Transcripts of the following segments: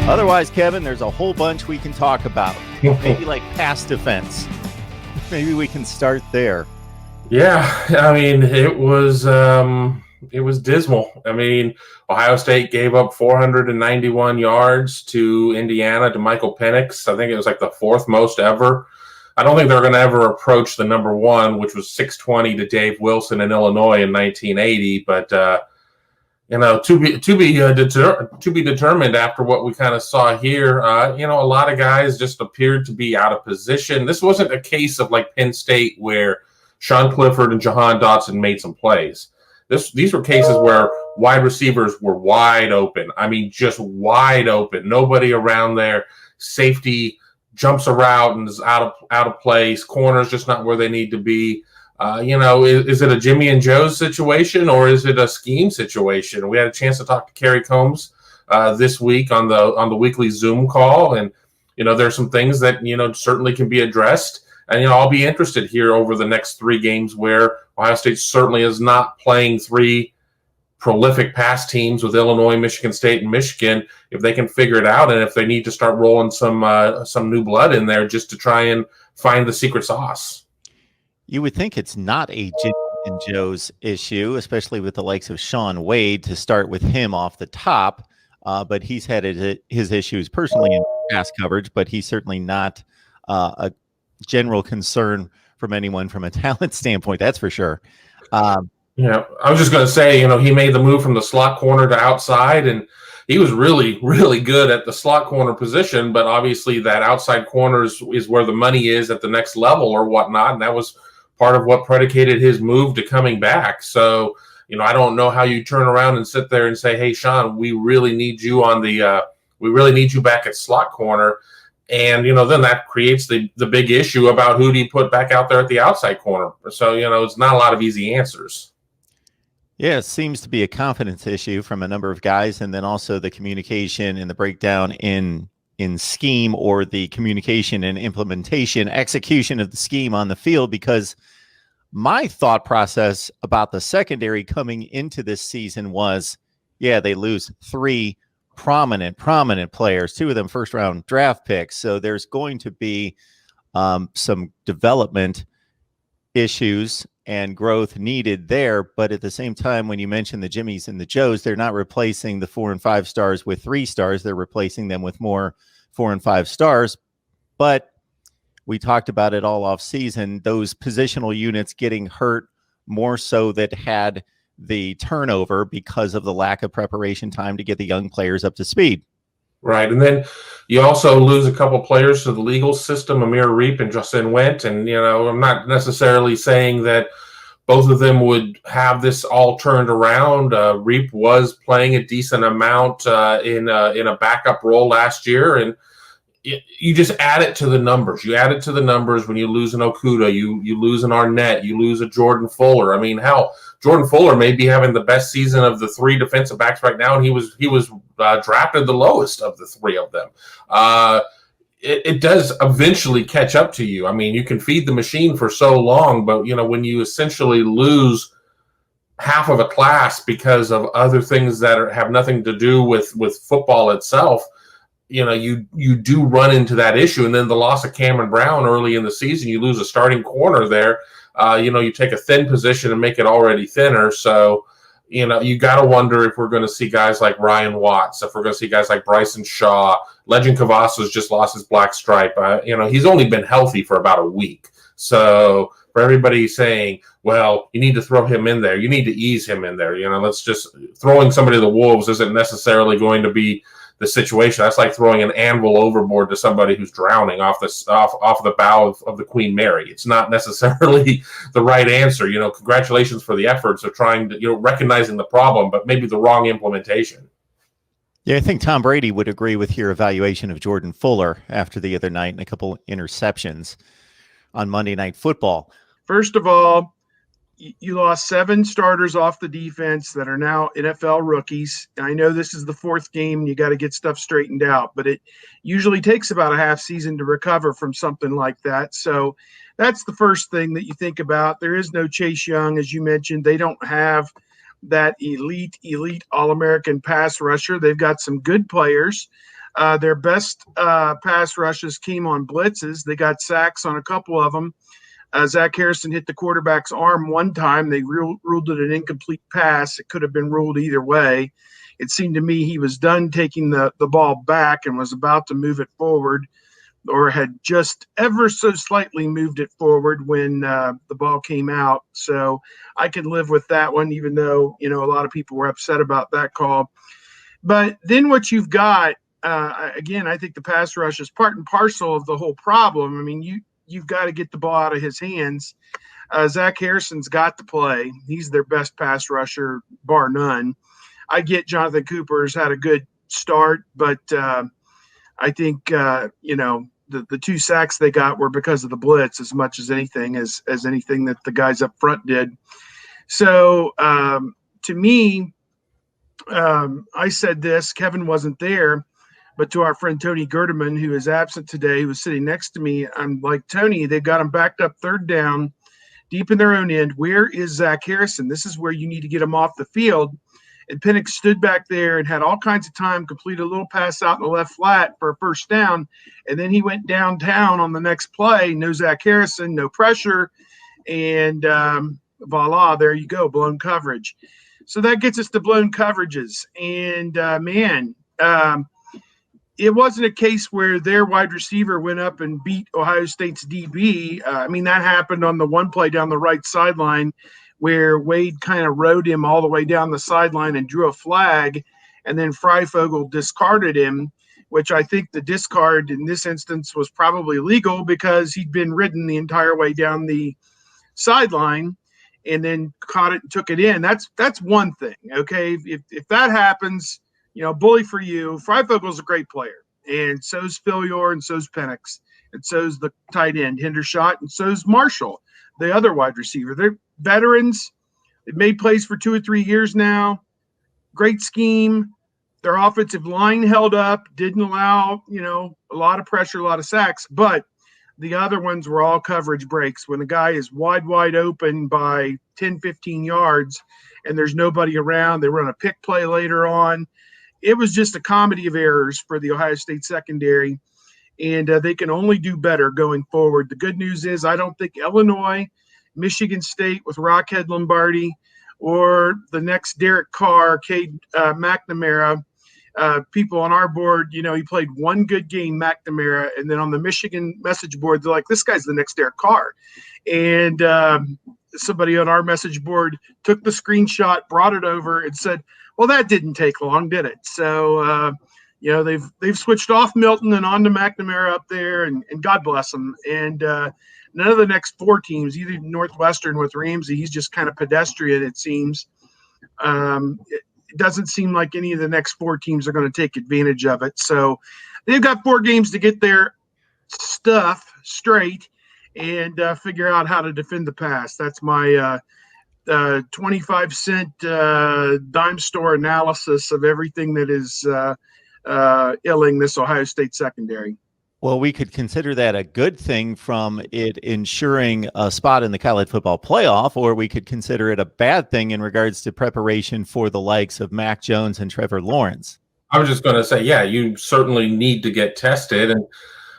Otherwise, Kevin, there's a whole bunch we can talk about. Maybe like pass defense. Maybe we can start there. Yeah, I mean, it was dismal. I mean, Ohio State gave up 491 yards to Indiana, to Michael Penix. I think it was like the fourth most ever. I don't think they're going to ever approach the number one, which was 620 to Dave Wilson in Illinois in 1980. But to be determined after what we kind of saw here. A lot of guys just appeared to be out of position. This wasn't a case of like Penn State where Sean Clifford and Jahan Dotson made some plays. These were cases where wide receivers were wide open. I mean, just wide open. Nobody around there. Safety jumps a route and is out of place. Corners just not where they need to be. Is it a Jimmy and Joe's situation or is it a scheme situation? We had a chance to talk to Kerry Combs this week on the weekly Zoom call, and there's some things that certainly can be addressed. And I'll be interested here over the next three games where Ohio State certainly is not playing three prolific pass teams with Illinois, Michigan State, and Michigan. If they can figure it out, and if they need to start rolling some new blood in there just to try and find the secret sauce. You would think it's not a Jimmy and Joe's issue, especially with the likes of Sean Wade, to start with him off the top. But he's had his issues personally in pass coverage, but he's certainly not a general concern from anyone from a talent standpoint. That's for sure. I was just going to say, he made the move from the slot corner to outside, and he was really, really good at the slot corner position. But obviously that outside corner is where the money is at the next level or whatnot. And that was part of what predicated his move to coming back. So, I don't know how you turn around and sit there and say, hey, Sean, we really need you we really need you back at slot corner. And, then that creates the big issue about who do you put back out there at the outside corner. So, it's not a lot of easy answers. Yeah, it seems to be a confidence issue from a number of guys, and then also the communication and the breakdown in scheme, or the communication and implementation, execution of the scheme on the field. Because my thought process about the secondary coming into this season was, they lose three prominent players, two of them first-round draft picks. So there's going to be some development issues and growth needed there. But at the same time, when you mention the Jimmies and the Joes, they're not replacing the 4 and 5 stars with 3 stars. They're replacing them with more 4 and 5 stars. But we talked about it all off season, those positional units getting hurt more so that had the turnover because of the lack of preparation time to get the young players up to speed. Right. And then you also lose a couple players to the legal system, Amir Reap and Justin Went. And, I'm not necessarily saying that both of them would have this all turned around. Reap was playing a decent amount in a backup role last year. And you just add it to the numbers. You add it to the numbers when you lose an Okuda, you lose an Arnett, you lose a Jordan Fuller. I mean, hell, Jordan Fuller may be having the best season of the 3 defensive backs right now, and he was drafted the lowest of the 3 of them. It does eventually catch up to you. I mean, you can feed the machine for so long, but when you essentially lose half of a class because of other things that have nothing to do with football itself, you do run into that issue. And then the loss of Cameron Brown early in the season, you lose a starting corner there. You take a thin position and make it already thinner. So, you got to wonder if we're going to see guys like Ryan Watts, if we're going to see guys like Bryson Shaw. Legend Cavazos just lost his black stripe. He's only been healthy for about a week. So for everybody saying, well, you need to throw him in there, you need to ease him in there. Let's just throwing somebody to the wolves isn't necessarily going to be the situation. That's like throwing an anvil overboard to somebody who's drowning off the bow of the Queen Mary. It's not necessarily the right answer. Congratulations for the efforts of trying to, recognizing the problem, but maybe the wrong implementation. Yeah, I think Tom Brady would agree with your evaluation of Jordan Fuller after the other night and a couple interceptions on Monday Night Football. First of all, you lost 7 starters off the defense that are now NFL rookies. And I know this is the 4th game and you got to get stuff straightened out, but it usually takes about a half season to recover from something like that. So that's the first thing that you think about. There is no Chase Young, as you mentioned. They don't have that elite All-American pass rusher. They've got some good players. Their best pass rushes came on blitzes. They got sacks on a couple of them. Zach Harrison hit the quarterback's arm one time. They ruled it an incomplete pass. It could have been ruled either way. It seemed to me he was done taking the ball back and was about to move it forward, or had just ever so slightly moved it forward when the ball came out. So I could live with that one, even though, a lot of people were upset about that call. But then what you've got, again, I think the pass rush is part and parcel of the whole problem. I mean, you've got to get the ball out of his hands. Zach Harrison's got to play. He's their best pass rusher, bar none. I get Jonathan Cooper's had a good start, but I think, the 2 sacks they got were because of the blitz as much as anything, as anything that the guys up front did. So to me, I said this, Kevin wasn't there, but to our friend Tony Gerdeman, who is absent today, who was sitting next to me, I'm like, Tony, they've got him backed up 3rd down, deep in their own end. Where is Zach Harrison? This is where you need to get him off the field. And Penix stood back there and had all kinds of time, completed a little pass out in the left flat for a 1st down. And then he went downtown on the next play. No Zach Harrison, no pressure. And voila, there you go, blown coverage. So that gets us to blown coverages. And, it wasn't a case where their wide receiver went up and beat Ohio State's DB. That happened on the one play down the right sideline where Wade kind of rode him all the way down the sideline and drew a flag, and then Freifogel discarded him, which I think the discard in this instance was probably legal because he'd been ridden the entire way down the sideline and then caught it and took it in. That's one thing, okay? If that happens, bully for you. Freifogel's a great player, and so's Philyor, and so's Penix, and so's the tight end Hendershot, and so's Marshall, the other wide receiver. They're veterans. They've made plays for 2 or 3 years now. Great scheme. Their offensive line held up, didn't allow, a lot of pressure, a lot of sacks, but the other ones were all coverage breaks. When the guy is wide open by 10, 15 yards and there's nobody around, they run a pick play later on. It was just a comedy of errors for the Ohio State secondary, and they can only do better going forward. The good news is I don't think Illinois, Michigan State with Rockhead Lombardi, or the next Derek Carr, Cade McNamara, people on our board, he played one good game, McNamara, and then on the Michigan message board, they're like, this guy's the next Derek Carr. And somebody on our message board took the screenshot, brought it over, and said, well, that didn't take long, did it? So, they've switched off Milton and on to McNamara up there, and God bless them. And none of the next 4 teams, either Northwestern with Ramsey, he's just kind of pedestrian, it seems. It doesn't seem like any of the next 4 teams are going to take advantage of it. So they've got 4 games to get their stuff straight and figure out how to defend the pass. That's my 25-cent dime store analysis of everything that is illing this Ohio State secondary. Well, we could consider that a good thing from it ensuring a spot in the college football playoff, or we could consider it a bad thing in regards to preparation for the likes of Mac Jones and Trevor Lawrence. I was just going to say, yeah, you certainly need to get tested, and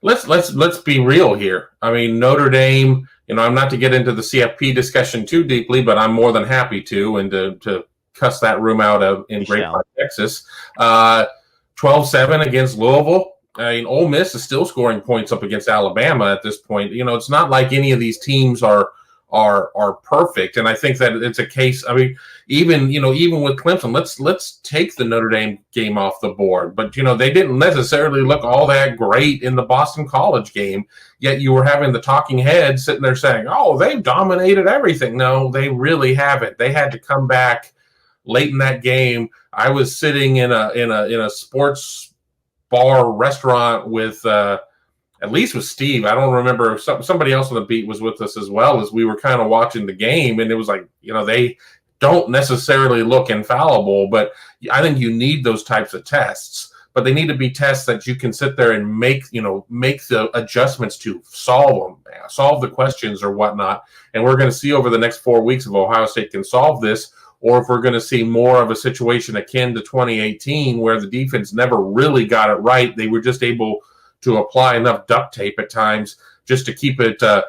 let's be real here. I mean, Notre Dame, I'm not to get into the CFP discussion too deeply, but I'm more than happy to, and to cuss that room out in Great Park, Texas. 12-7 against Louisville. I mean, Ole Miss is still scoring points up against Alabama at this point. It's not like any of these teams are perfect, and I think that it's a case. I mean, even with Clemson, let's take the Notre Dame game off the board. But they didn't necessarily look all that great in the Boston College game. Yet you were having the talking heads sitting there saying, "Oh, they've dominated everything." No, they really haven't. They had to come back late in that game. I was sitting in a sports bar restaurant with at least with Steve. I don't remember if somebody else on the beat was with us as well, as we were kind of watching the game, and it was like, they don't necessarily look infallible, but I think you need those types of tests. But they need to be tests that you can sit there and make the adjustments to solve the questions or whatnot. And we're going to see over the next 4 weeks if Ohio State can solve this, or if we're going to see more of a situation akin to 2018 where the defense never really got it right. They were just able to apply enough duct tape at times just to keep it to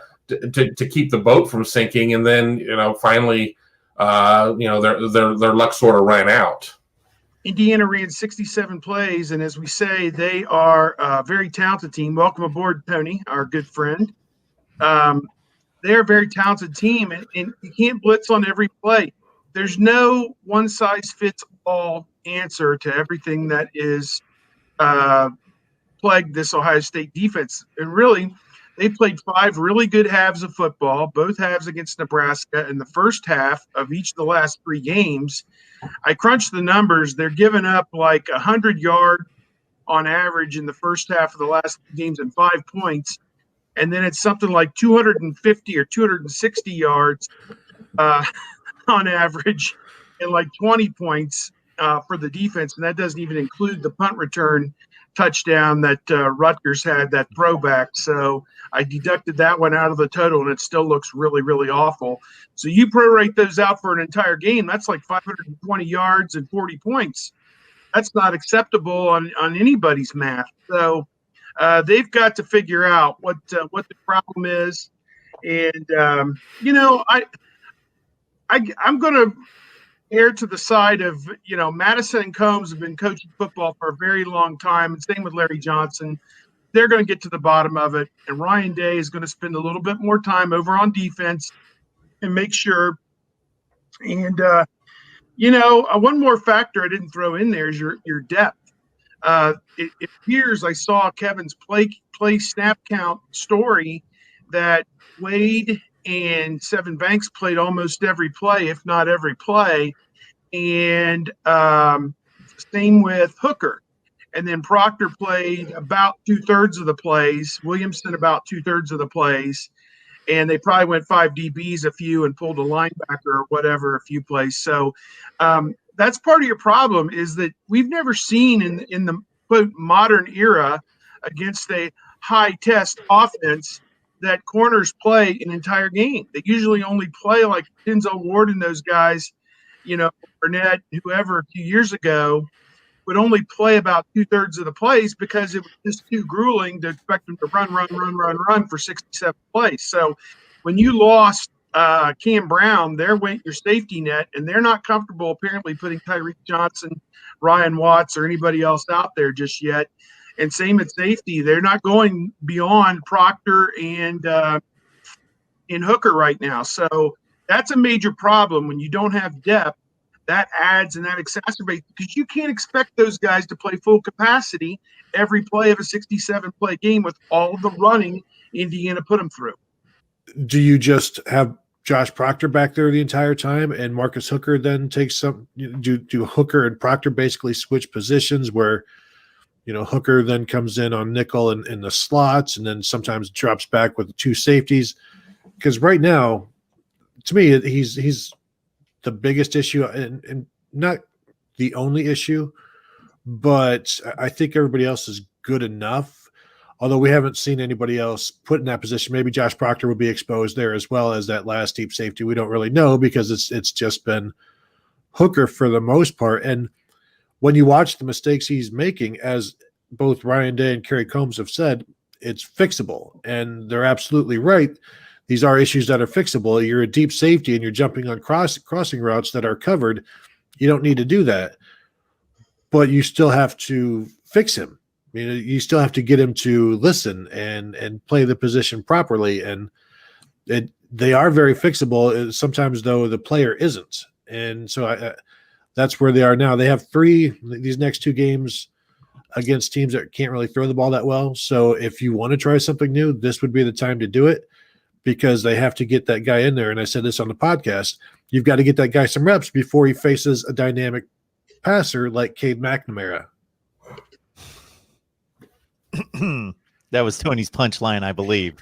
keep the boat from sinking, and then finally their luck sort of ran out. Indiana ran 67 plays, and as we say, they are a very talented team. Welcome aboard, Tony, our good friend. They're a very talented team, and you can't blitz on every play. There's no one-size-fits-all answer to everything that is plagued this Ohio State defense. And really, they played 5 really good halves of football, both halves against Nebraska. In the first half of each of the last 3 games, I crunched the numbers. They're giving up like 100 yards on average in the first half of the last games and 5 points. And then it's something like 250 or 260 yards on average and like 20 points for the defense. And that doesn't even include the punt return touchdown that Rutgers had, that throwback. So I deducted that one out of the total, and it still looks really, really awful. So you prorate those out for an entire game, that's like 520 yards and 40 points. That's not acceptable on anybody's math. So they've got to figure out what the problem is. And, I'm going to err to the side of, Madison and Combs have been coaching football for a very long time, and same with Larry Johnson. They're going to get to the bottom of it, and Ryan Day is going to spend a little bit more time over on defense and make sure. And, one more factor I didn't throw in there is your depth. It appears I saw Kevin's play snap count story that Wade and Seven Banks played almost every play, if not every play, and same with Hooker. And then Proctor played about 2/3 of the plays, Williamson about 2/3 of the plays, and they probably went 5 DBs a few and pulled a linebacker or whatever a few plays. So that's part of your problem, is that we've never seen in the quote modern era against a high test offense that corners play an entire game. They usually only play like Denzel Ward and those guys, Burnett, whoever a few years ago, would only play about 2/3 of the plays because it was just too grueling to expect them to run for 67 plays. So when you lost Cam Brown, there went your safety net, and they're not comfortable apparently putting Tyreek Johnson, Ryan Watts, or anybody else out there just yet. And same at safety, they're not going beyond Proctor and Hooker right now. So that's a major problem when you don't have depth. That adds and that exacerbates, because you can't expect those guys to play full capacity every play of a 67-play game with all the running Indiana put them through. Do you just have Josh Proctor back there the entire time, and Marcus Hooker then takes some? Do Hooker and Proctor basically switch positions where, Hooker then comes in on nickel and in the slots, and then sometimes drops back with the 2 safeties? Because right now, to me, he's the biggest issue, and not the only issue, but I think everybody else is good enough. Although we haven't seen anybody else put in that position. Maybe Josh Proctor would be exposed there as well as that last deep safety. We don't really know, because it's just been Hooker for the most part. And when you watch the mistakes he's making, as both Ryan Day and Kerry Combs have said, it's fixable. And they're absolutely right. These are issues that are fixable. You're a deep safety and you're jumping on crossing routes that are covered. You don't need to do that. But you still have to fix him. You still have to get him to listen and play the position properly. And they are very fixable. Sometimes, though, the player isn't. And so that's where they are now. They have these next 2 games against teams that can't really throw the ball that well. So if you want to try something new, this would be the time to do it, because they have to get that guy in there. And I said this on the podcast, you've got to get that guy some reps before he faces a dynamic passer like Cade McNamara. That was Tony's punchline, I believe.